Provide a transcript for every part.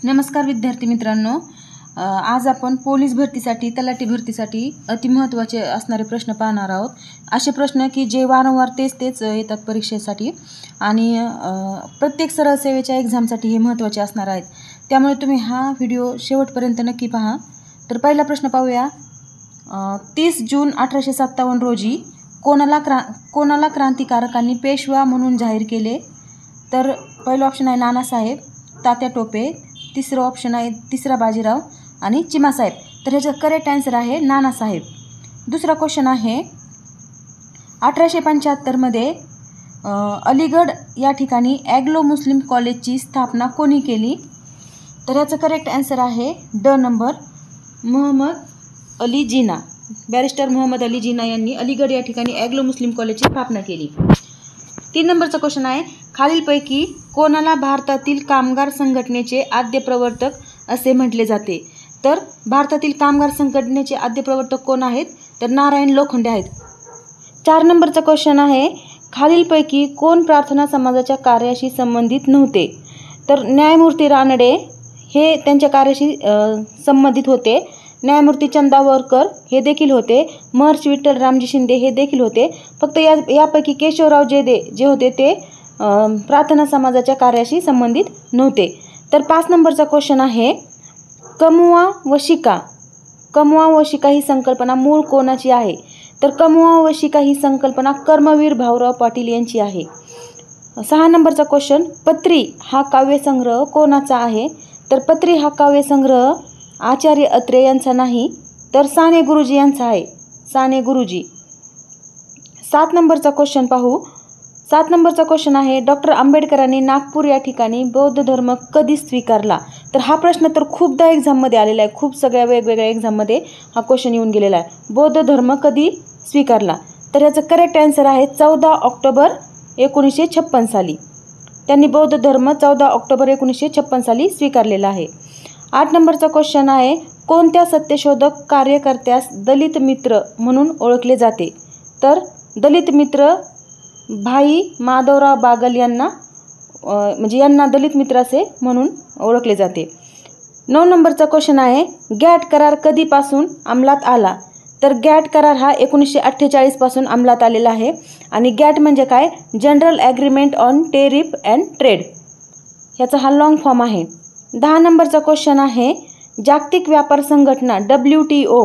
नमस्कार विद्यार्थी मित्रांनो, आज आपण पोलीस भरतीसाठी तलाठी भरतीसाठी अतिमहत्त्वाचे असणारे प्रश्न पाहणार आहोत। असे प्रश्न की जे वारंवार तेच येतात परीक्षेसाठी आणि प्रत्येक सरळ सेवेच्या एक्झामसाठी हे महत्त्वाचे असणार आहेत। त्यामुळे तुम्ही हा व्हिडिओ शेवटपर्यंत नक्की पहा। तर पहिला प्रश्न पाहूया। 30 जून 1857 रोजी कोणाला क्रांतिकारकांनी पेशवा म्हणून जाहीर केले? तर पहिला ऑप्शन आहे नानासाहेब, तात्या टोपे, तिसरं ऑप्शन आहे तिसरा बाजीराव आणि चिमासाहेब। तर ह्याचा करेक्ट आन्सर आहे नानासाहेब। दुसरा क्वेश्चन आहे 1875 मध्ये अलीगढ या ठिकाणी ॲग्लो मुस्लिम कॉलेजची स्थापना कोणी केली? तर ह्याचं करेक्ट आन्सर आहे ड नंबर, मोहम्मद अली जिना। बॅरिस्टर मोहम्मद अली जिना यांनी अलीगढ या ठिकाणी ॲग्लो मुस्लिम कॉलेजची स्थापना केली। 3 नंबरचा क्वेश्चन आहे खालीलपैकी कोणाला भारतातील कामगार संघटनेचे आद्य प्रवर्तक असे म्हटले जाते? तर भारतातील कामगार संघटनेचे आद्य प्रवर्तक कोण आहेत? तर नारायण लोखंडे आहेत। 4 नंबरचा क्वेश्चन आहे खालीलपैकी कोण प्रार्थना समाजाच्या कार्याशी संबंधित नव्हते? तर न्यायमूर्ती रानडे हे त्यांच्या कार्याशी संबंधित होते, न्यायमूर्ती चंदावरकर हे देखील होते, महर्षी विठ्ठल रामजी शिंदे हे देखील होते। फक्त यापैकी केशवराव जेदे जे होते ते प्रार्थना समाजाच्या कार्याशी संबंधित नव्हते। तर 5 नंबरचा क्वेश्चन आहे कमुआ व शिका ही संकल्पना मूळ कोणाची आहे? तर कमुआ व शिका ही संकल्पना कर्मवीर भाऊराव पाटील यांची आहे। 6 नंबरचा क्वेश्चन पत्री हा काव्यसंग्रह कोणाचा आहे? तर पत्री हा काव्यसंग्रह आचार्य अत्रे यांचा नाही, तर साने गुरुजी यांचा आहे, साने गुरुजी। 7 नंबरचा क्वेश्चन पाहू। 7 नंबरचा क्वेश्चन आहे डॉक्टर आंबेडकरांनी नागपूर या ठिकाणी बौद्ध धर्म कधी स्वीकारला? तर हा प्रश्न तर खूपदा एक्झाममध्ये आलेला आहे, खूप सगळ्या वेगवेगळ्या एक्झाममध्ये हा क्वेश्चन येऊन गेलेला आहे। बौद्ध धर्म कधी स्वीकारला? तर याचं करेक्ट आन्सर आहे 14 ऑक्टोबर 1956 साली। त्यांनी बौद्ध धर्म 14 ऑक्टोबर 1956 साली स्वीकारलेला आहे। 8 नंबरचा क्वेश्चन आहे कोणत्या सत्यशोधक कार्यकर्त्यास दलित मित्र म्हणून ओळखले जाते? तर दलित मित्र भाई माधवराव बागल यांना यांना दलित मित्र असे म्हणून ओळखले जाते। 9 नंबरचा क्वेश्चन आहे गॅट करार कधीपासून अंमलात आला? तर गॅट करार हा 1948 पासून अंमलात आलेला आहे आणि गॅट म्हणजे काय? General agreement on tariff and trade, ह्याचा हा लॉंग फॉर्म आहे। 10 नंबरचा क्वेश्चन आहे जागतिक व्यापार संघटना WTO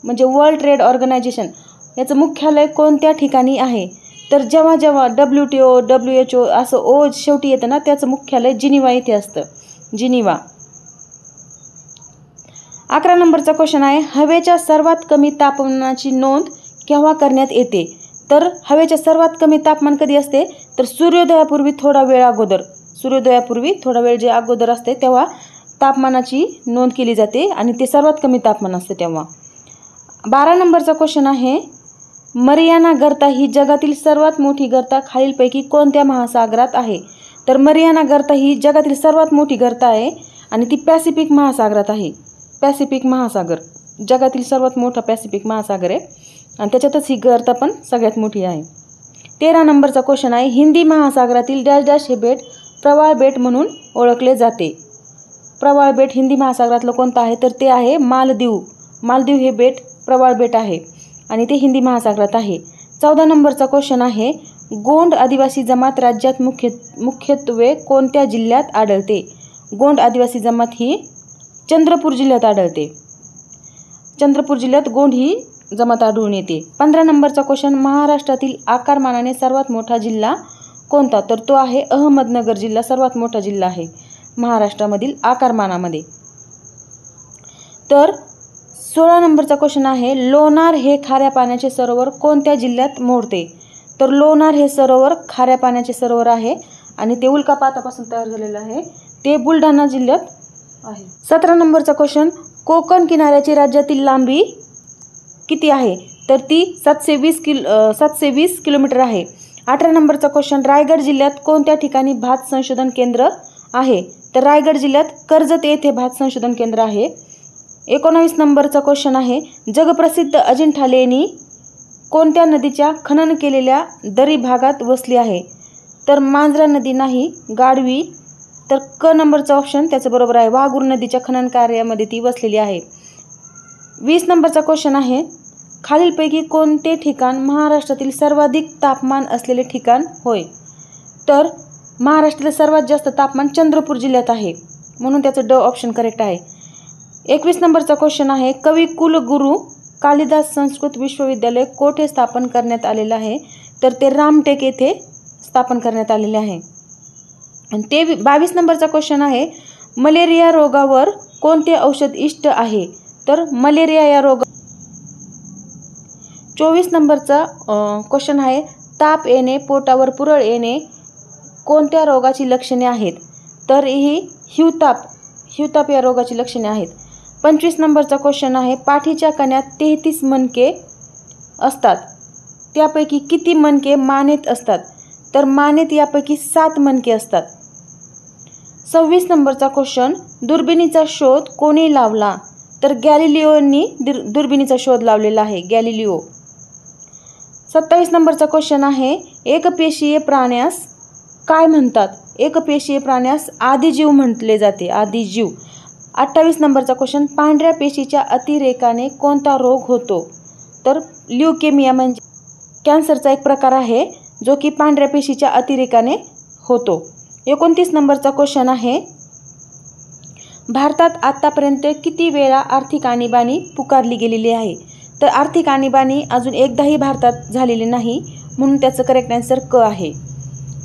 म्हणजे वर्ल्ड ट्रेड ऑर्गनायझेशन याचं मुख्यालय कोणत्या ठिकाणी आहे? तर जेव्हा WTO WHO असं ओ शेवटी येतं ना, त्याचं मुख्यालय जिनिव्हा येथे असतं, जिनिव्हा। 11 नंबरचा क्वेश्चन आहे हवेच्या सर्वात कमी तापमानाची नोंद केव्हा करण्यात येते? तर हवेच्या सर्वात कमी तापमान कधी असते? तर सूर्योदयापूर्वी थोडा वेळ जे अगोदर असते तेव्हा तापमानाची नोंद केली जाते आणि ते सर्वात कमी तापमान असते तेव्हा। 12 नंबरचा क्वेश्चन आहे मरियाना गर्ता ही जगातील सर्वात मोठी गर्ता खालीलपैकी कोणत्या महासागरात आहे? तर मरियाना गर्ता ही जगातील सर्वात मोठी गर्ता आहे आणि ती पॅसिफिक महासागरात आहे। पॅसिफिक महासागर जगातील सर्वात मोठा पॅसिफिक महासागर आहे आणि त्याच्यातच ही गर्ता पण सगळ्यात मोठी आहे। 13 नंबरचा क्वेश्चन आहे हिंदी महासागरातील डॅश डॅश हे बेट प्रवाळ बेट म्हणून ओळखले जाते? प्रवाळ बेट हिंदी महासागरातलं कोणतं आहे? तर ते आहे मालदीव। मालदीव हे बेट प्रवाळ बेट आहे आणि ते हिंदी महासागरात आहे। 14 नंबरचा क्वेश्चन आहे गोंड आदिवासी जमात राज्यात मुख्यत्वे कोणत्या जिल्ह्यात आढळते? गोंड आदिवासी जमात ही चंद्रपूर जिल्ह्यात आढळते। चंद्रपूर जिल्ह्यात गोंड ही जमात आढळून येते। 15 नंबरचा क्वेश्चन महाराष्ट्रातील आकारमानाने सर्वात मोठा जिल्हा कोणता? तर तो आहे अहमदनगर जिल्हा, सर्वात मोठा जिल्हा आहे महाराष्ट्रामधील आकारमानामध्ये। तर 16 नंबरचा क्वेश्चन आहे लोणार हे खाऱ्या पाण्याचे सरोवर कोणत्या जिल्ह्यात मोडते? तर लोणार हे सरोवर खाऱ्या पाण्याचे सरोवर आहे आणि ते उल्कापातापासून तयार झालेलं आहे, ते बुलढाणा जिल्ह्यात आहे। 17 नंबरचा क्वेश्चन कोकण किनाऱ्याची राज्यातील लांबी किती आहे? तर ती 720 किलोमीटर आहे। 18 नंबरचा क्वेश्चन रायगड जिल्ह्यात कोणत्या ठिकाणी भात संशोधन केंद्र आहे? तर रायगड जिल्ह्यात कर्जत येथे भात संशोधन केंद्र आहे। 19 नंबरचा क्वेश्चन आहे जगप्रसिद्ध अजिंठा लेणी कोणत्या नदीच्या खनन केलेल्या दरी भागात वसली आहे? तर मांजरा नदी नाही, गाढवी तर क नंबरचा ऑप्शन त्याचं बरोबर आहे. वाघूर नदीच्या खनन कार्यामध्ये ती वसलेली आहे. 20 नंबरचा क्वेश्चन आहे, खालीलपैकी कोणते ठिकाण महाराष्ट्रातील सर्वाधिक तापमान असलेले ठिकाण होय? तर महाराष्ट्रातील सर्वात जास्त तापमान चंद्रपूर जिल्ह्यात आहे, म्हणून त्याचं ड ऑप्शन करेक्ट आहे. 21 नंबरचा क्वेश्चन आहे, कवी कुलगुरू कालिदास संस्कृत विश्वविद्यालय कोठे स्थापन करण्यात आलेलं आहे? तर ते रामटेक येथे स्थापन करण्यात आलेले आहे. आणि 22 नंबरचा क्वेश्चन आहे, मलेरिया रोगावर कोणते औषध इष्ट आहे? तर मलेरिया या रोग. 24 नंबरचा क्वेश्चन आहे, ताप येणे, पोटावर पुरळ येणे कोणत्या रोगाची लक्षणे आहेत? तर ही हिवताप या रोगाची लक्षणे आहेत. 25 नंबरचा क्वेश्चन आहे, पाठीच्या कण्यात 33 मणके असतात, त्यापैकी किती मणके मानेत असतात? तर मानेत यापैकी 7 मणके असतात. 26 नंबरचा क्वेश्चन, दुर्बिणीचा शोध कोणी लावला? तर गॅलिलिओनी दुर्बिणीचा शोध लावलेला आहे, गॅलिलिओ. 27 नंबरचा क्वेश्चन आहे, एकपेशीय प्राण्यास काय म्हणतात? एकपेशीय प्राण्यास आदिजीव म्हटले जाते, आदिजीव. 28 नंबरचा क्वेश्चन, पांढऱ्या पेशीच्या अतिरेकाने कोणता रोग होतो? तर ल्युकेमिया म्हणजे कॅन्सरचा एक प्रकार आहे जो की पांढऱ्या पेशीच्या अतिरेकाने होतो. 29 नंबरचा क्वेश्चन आहे, भारतात आतापर्यंत किती वेळा आर्थिक आणीबाणी पुकारली गेलेली आहे? तर आर्थिक आणीबाणी अजून एकदाही भारतात झालेली नाही, म्हणून त्याचं करेक्ट आन्सर क आहे.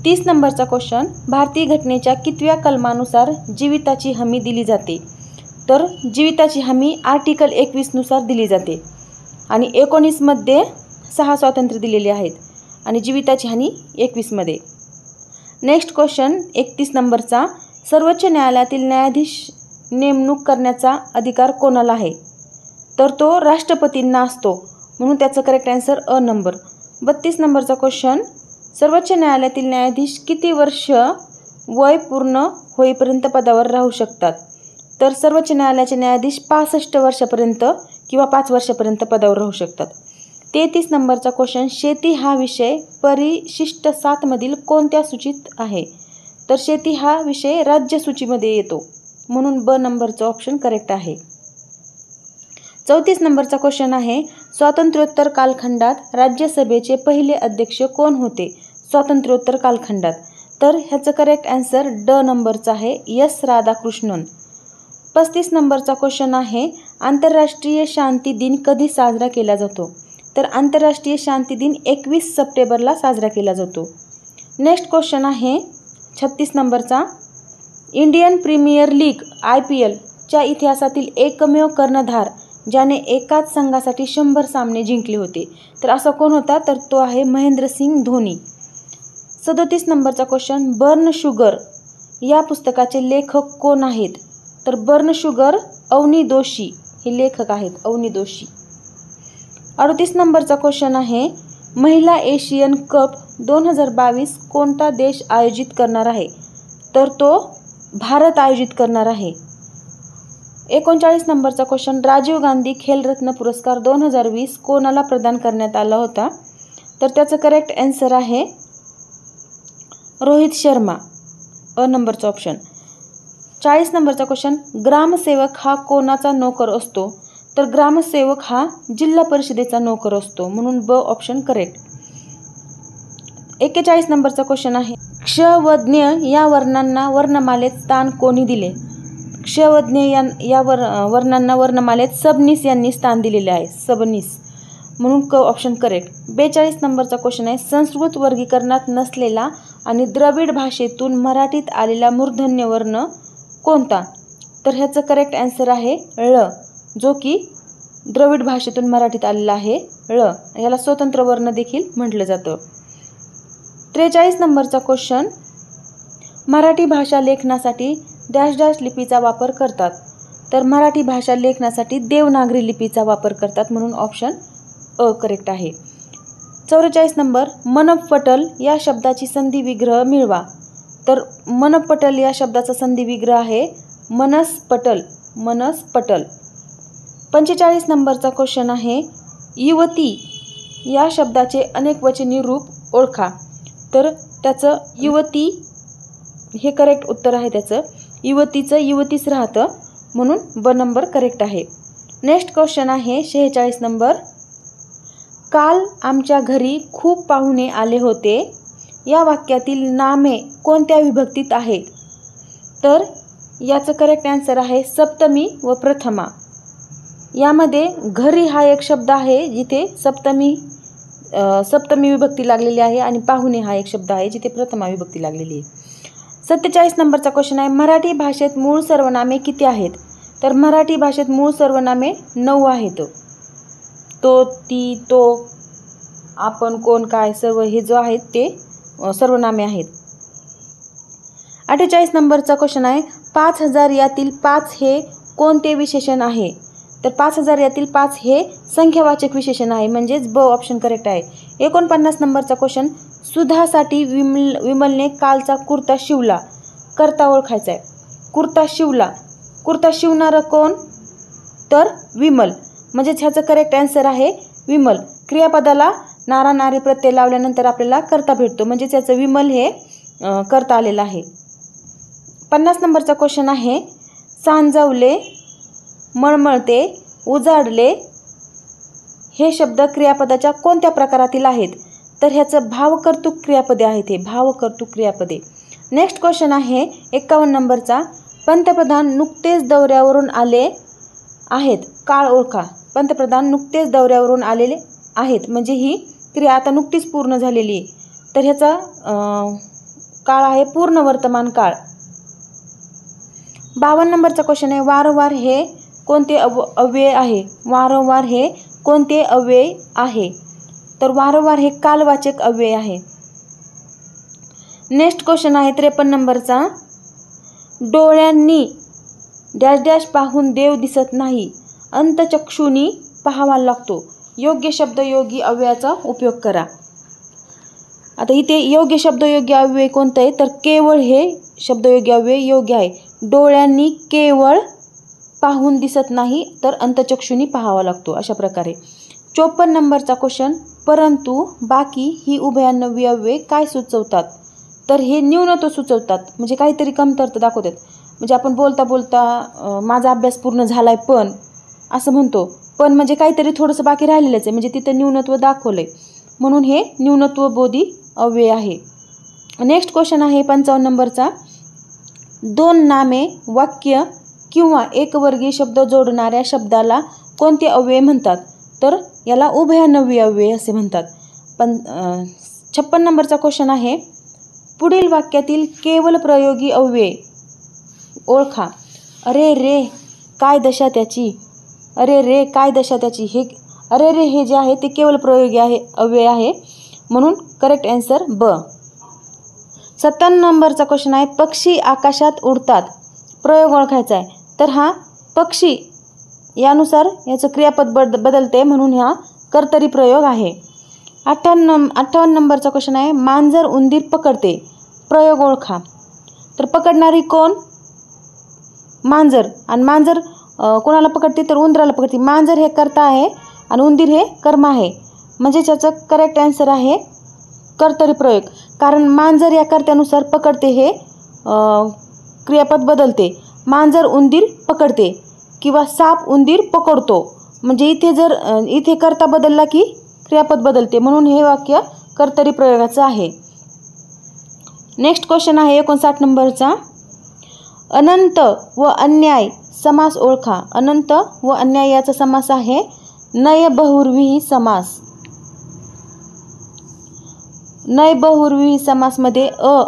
30 नंबरचा क्वेश्चन, भारतीय घटनेच्या कितव्या कलमानुसार जीविताची हमी दिली जाते? तर जीविताची हमी आर्टिकल 21 नुसार दिली जाते आणि 19 मध्ये 6 स्वातंत्र्य दिलेले आहेत आणि जीविताची हानी 21 मध्ये. नेक्स्ट क्वेश्चन 31 नंबरचा, सर्वोच्च न्यायालयातील न्यायाधीश नेमणूक करण्याचा अधिकार कोणाला आहे? तर तो राष्ट्रपतींना असतो, म्हणून त्याचं करेक्ट आन्सर अ नंबर. 32 नंबरचा क्वेश्चन, सर्वोच्च न्यायालयातील न्यायाधीश किती वर्ष वय पूर्ण होईपर्यंत पदावर राहू शकतात? तर सर्वोच्च न्यायालयाचे न्यायाधीश 65 वर्षापर्यंत किंवा 5 वर्षापर्यंत पदावर राहू शकतात. 33 नंबरचा क्वेश्चन, शेती हा विषय परिशिष्ट 7 मधील कोणत्या सूचीत आहे? तर शेती हा विषय राज्य सूचीमध्ये येतो, म्हणून ब नंबरचं ऑप्शन करेक्ट आहे. 34 नंबरचा क्वेश्चन आहे, स्वातंत्र्योत्तर कालखंडात राज्यसभेचे पहिले अध्यक्ष कोण होते? स्वातंत्र्योत्तर कालखंडात. तर ह्याचं करेक्ट आन्सर ड नंबरचं आहे, एस राधाकृष्णन. 35 नंबरचा क्वेश्चन आहे, आंतरराष्ट्रीय शांती दिन कधी साजरा केला जातो? तर आंतरराष्ट्रीय शांती दिन 21 सप्टेंबरला साजरा केला जातो. नेक्स्ट क्वेश्चन आहे 36 नंबरचा, इंडियन प्रीमियर लीग IPL च्या इतिहासातील एकमेव कर्णधार ज्याने एकाच संघासाठी 100 सामने जिंकले होते, तर असा कोण होता? तर तो आहे महेंद्रसिंग धोनी. 37 नंबरचा क्वेश्चन, बर्न शुगर या पुस्तकाचे लेखक कोण आहेत? तर बर्न शुगर अवनी जोशी हे लेखक आहेत, अवनी जोशी. 38 नंबरचा क्वेश्चन आहे, महिला एशियन कप 2022 कोणता देश आयोजित करणार आहे? तर तो भारत आयोजित करणार आहे. 39 नंबरचा क्वेश्चन, राजीव गांधी खेलरत्न पुरस्कार 2020 कोणाला प्रदान करण्यात आला होता? तर त्याचं करेक्ट आन्सर आहे रोहित शर्मा, अ नंबरचा ऑप्शन. 40 नंबरचा क्वेश्चन, ग्रामसेवक हा कोणाचा नोकर असतो? तर ग्रामसेवक हा जिल्हा परिषदेचा नोकर असतो, म्हणून ब ऑप्शन करेक्ट. 41 नंबरचा क्वेश्चन आहे, क्ष व ज्ञ या वर्णांना वर्णमालेत स्थान कोणी दिले? क्ष व ज्ञ या वर्णांना वर्णमालेत सबनीस यांनी स्थान दिलेले आहे, सबनीस, म्हणून क ऑप्शन करेक्ट. 42 नंबरचा क्वेश्चन आहे, संस्कृत वर्गीकरणात नसलेला आणि द्रविड भाषेतून मराठीत आलेला मूर्धन्य वर्ण कोणता? तर ह्याचं करेक्ट आन्सर आहे ळ, जो की द्रविड भाषेतून मराठीत आलेला आहे ळ. याला स्वतंत्र वर्ण देखील म्हटलं जातं. 43 नंबरचा क्वेश्चन, मराठी भाषा लेखनासाठी डॅश डॅश लिपीचा वापर करतात? तर मराठी भाषा लेखनासाठी देवनागरी लिपीचा वापर करतात, म्हणून ऑप्शन अ करेक्ट आहे. 44 नंबर, मनपटल या शब्दाची संधी विग्रह मिळवा. तर मनपटल या शब्दाचा संधी विग्रह आहे मनसपटल, मनसपटल. 45 नंबरचा क्वेश्चन आहे, युवती या शब्दाचे अनेकवचनी रूप ओळखा. तर त्याचं युवती हे करेक्ट उत्तर आहे त्याचं. युवतीचं युवतीच राहतं, म्हणून ब नंबर करेक्ट आहे. नेक्स्ट क्वेश्चन आहे 46 नंबर. काल आमच्या घरी खूप पाहुणे आले होते. या वाक्यातील नामे कोणत्या विभक्तीत आहेत? तर याचं करेक्ट आन्सर आहे सप्तमी व प्रथमा. यामध्ये घरी हा एक शब्द आहे जिथे सप्तमी विभक्ती लागलेली आहे, आणि पाहुणे हा एक शब्द आहे जिथे प्रथमा विभक्ती लागलेली आहे. 47 नंबरचा क्वेश्चन आहे. मराठी भाषेत मूळ सर्वनामे किती आहेत? तर मराठी भाषेत मूळ सर्वनामे 9 आहेत. तो, ती, तो, आपण, कोण, काय सर्व हे जो आहेत ते सर्वनामे आहेत. 48 नंबरचा क्वेश्चन आहे. 5000 यातील 5 हे कोणते विशेषण आहे? तर 5000 यातील 5 हे संख्यावाचक विशेषण आहे, म्हणजेच ब ऑप्शन करेक्ट आहे. 49 नंबरचा क्वेश्चन. सुधासाठी विमलने कालचा कुर्ता शिवला. कर्ता ओळखायचा आहे. कुर्ता शिवला. कुर्ता शिवणारं कोण? तर विमल, म्हणजेच ह्याचं करेक्ट आन्सर आहे विमल. क्रियापदाला नारा नारी प्रत्यय लावल्यानंतर आपल्याला कर्ता भेटतो, म्हणजेच याचं विमल हे कर्ता आलेलं आहे. 50 नंबरचा क्वेश्चन आहे. सांजवले, मळमळते, उजाडले हे शब्द क्रियापदाच्या कोणत्या प्रकारातील आहेत? तर ह्याचं भावकर्तृक क्रियापदे आहेत, हे भावकर्तृक क्रियापदे. नेक्स्ट क्वेश्चन आहे 51 नंबरचा. पंतप्रधान नुकतेच दौऱ्यावरून आले आहेत. काळ ओळखा. पंतप्रधान नुकतेच दौऱ्यावरून आलेले आहेत, म्हणजे ही क्रिया आता नुकतीच पूर्ण झालेली आहे, तर ह्याचा काळ आहे पूर्ण वर्तमान काळ. 52 नंबरचा क्वेश्चन आहे. वारंवार हे कोणते अव्यय आहे? वारंवार हे कोणते अव्यय आहे? तर वारंवार हे कालवाचक अव्यय आहे. नेक्स्ट क्वेश्चन आहे 53 नंबरचा. डोळ्यांनी डॅश डॅश पाहून देव दिसत नाही, अंतचक्षुनी पाहावा लागतो. योग्य शब्द योगी अव्ययाचा उपयोग करा. आता इथे योग्य शब्द योग्य अव्यय कोणतं आहे? तर केवळ हे शब्द योग्य अव्यय योग्य आहे. डोळ्यांनी केवळ पाहून दिसत नाही, तर अंतचक्षुनी पाहावा लागतो, अशा प्रकारे. 54 नंबरचा क्वेश्चन. परंतु बाकी ही उभयान्वयी अव्यय काय सुचवतात? तर हे न्यूनत्व सुचवतात, म्हणजे काहीतरी कमतरता दाखवतात. म्हणजे आपण बोलता बोलता माझा अभ्यास पूर्ण झालाय पण असं म्हणतो, पण म्हणजे काहीतरी थोडंसं बाकी राहिलेलंच आहे, म्हणजे तिथं न्यूनत्व दाखवलंय, म्हणून हे न्यूनत्वबोधी अव्यय आहे. नेक्स्ट क्वेश्चन आहे 55 नंबरचा. दोन नामे, वाक्य किंवा एकवर्गीय शब्द जोडणाऱ्या शब्दाला कोणते अव्यय म्हणतात? तर याला उभयान्वयी अव्यय असे म्हणतात. 56 नंबरचा क्वेश्चन आहे. पुढील वाक्यातील केवल प्रयोगी अव्यय ओळखा. अरे रे काय दशा त्याची. अरे रे काय दशा त्याची. हे अरे रे हे जे आहे ते केवल प्रयोगी आहे अव्यय आहे, म्हणून करेक्ट आन्सर ब. 57 नंबरचा क्वेश्चन आहे. पक्षी आकाशात उडतात. प्रयोग ओळखायचा आहे. तर हा पक्षी यानुसार याचं क्रियापद बदलते, म्हणून हा कर्तरी प्रयोग आहे. 58 नंबरचा क्वेश्चन आहे. मांजर उंदीर पकडते. प्रयोग ओळखा. तर पकडणारी कोण? मांजर. आणि मांजर कोणाला पकडते? तर उंदराला पकडते. मांजर हे कर्ता आहे आणि उंदीर हे कर्म आहे, म्हणजे त्याचं करेक्ट आन्सर आहे कर्तरी प्रयोग. कारण मांजर या कर्त्यानुसार पकडते हे क्रियापद बदलते. मांजर उंदीर पकडते किंवा साप उंदीर पकडतो, म्हणजे इथे कर्ता बदलला की क्रियापद बदलते, म्हणून हे वाक्य कर्तरी प्रयोगाचं आहे. नेक्स्ट क्वेश्चन आहे 59 नंबरचा. अनंत व अन्याय समास ओळखा. अनंत व अन्याय याचा समास आहे नय बहुव्रीही समास. नय बहुव्रीही समासमध्ये अ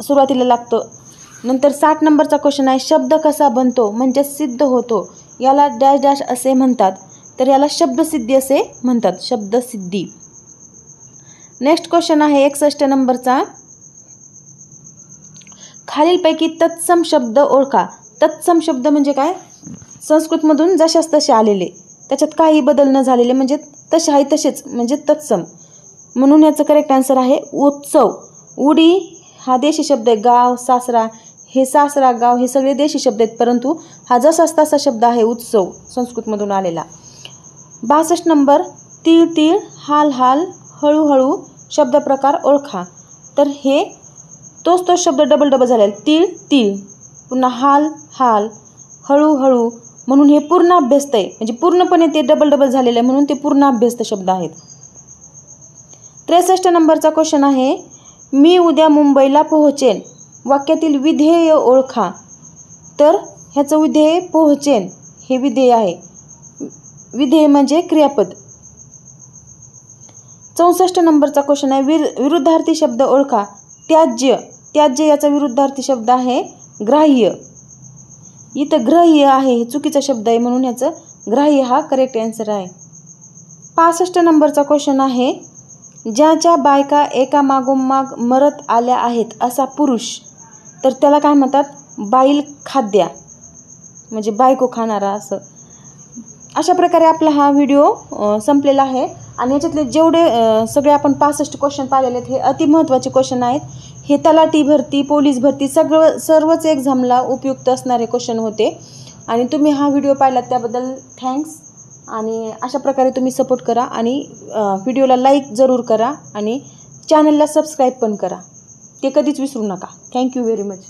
सुरुवातीला लागतो. नंतर 60 नंबरचा क्वेश्चन आहे. शब्द कसा बनतो म्हणजे सिद्ध होतो, याला डॅश डॅश असे म्हणतात. तर याला शब्दसिद्धी असे म्हणतात, शब्दसिद्धी. नेक्स्ट क्वेश्चन आहे 61 नंबरचा. खालीलपैकी तत्सम शब्द ओळखा. तत्सम शब्द म्हणजे काय? संस्कृतमधून जशास तसे आलेले, त्याच्यात काही बदल न झालेले, म्हणजे तसे आहे तसेच, म्हणजे तत्सम, म्हणून याचं करेक्ट आन्सर आहे उत्सव. उडी हा देशी शब्द आहे. गाव, सासरा, हे सासरा गाव हे सगळे देशी शब्द आहेत, परंतु हा जसाच तसा शब्द आहे उत्सव, संस्कृतमधून आलेला. 62 नंबर. तीळ तीळ, हाल हाल, हळूहळू शब्द प्रकार ओळखा. तर हे तोच शब्द डबल डबल झालेला. तीळ तीळ, पुन्हा हाल हाल, हळूहळू, म्हणून हे पूर्ण अभ्यस्त आहे. म्हणजे पूर्णपणे ते डबल डबल झालेलं आहे म्हणून ते पूर्ण अभ्यस्त शब्द आहेत. 63 नंबरचा क्वेश्चन आहे, मी उद्या मुंबईला पोहोचेन वाक्यातील विधेय ओळखा. तर ह्याचं विधेय पोहोचेन हे विधेय आहे. विधेय म्हणजे क्रियापद. 64 नंबरचा क्वेश्चन आहे, विरुद्धार्थी शब्द ओळखा. त्याज्य, त्याज्य याचा विरुद्धार्थी शब्द आहे ग्राह्य. इथं ग्राह्य आहे, हे चुकीचा शब्द आहे म्हणून याचं ग्राह्य हा करेक्ट आन्सर आहे. 65 नंबरचा क्वेश्चन आहे, ज्याच्या बायका एका मागोमाग मरत आल्या आहेत असा पुरुष, तर त्याला काय म्हणतात? बाईल खाद्या, म्हणजे बायको खाणारा असं. अशा प्रकारे आपला हा व्हिडिओ संपलेला आहे. आणि याच्यातले जेवढे सगळे आपण 65 क्वेश्चन पाहिलेले आहेत हे अतिमहत्त्वाचे क्वेश्चन आहेत. हे तलाठी भरती, पोलीस भरती सर्वच एक्झामला उपयुक्त असणारे क्वेश्चन होते. आणि तुम्ही हा व्हिडिओ पाहिलात त्याबद्दल थँक्स. आणि अशा प्रकारे तुम्ही सपोर्ट करा आणि व्हिडिओला लाईक जरूर करा आणि चॅनलला सबस्क्राईब पण करा. ते कधीच विसरू नका. Thank you very much.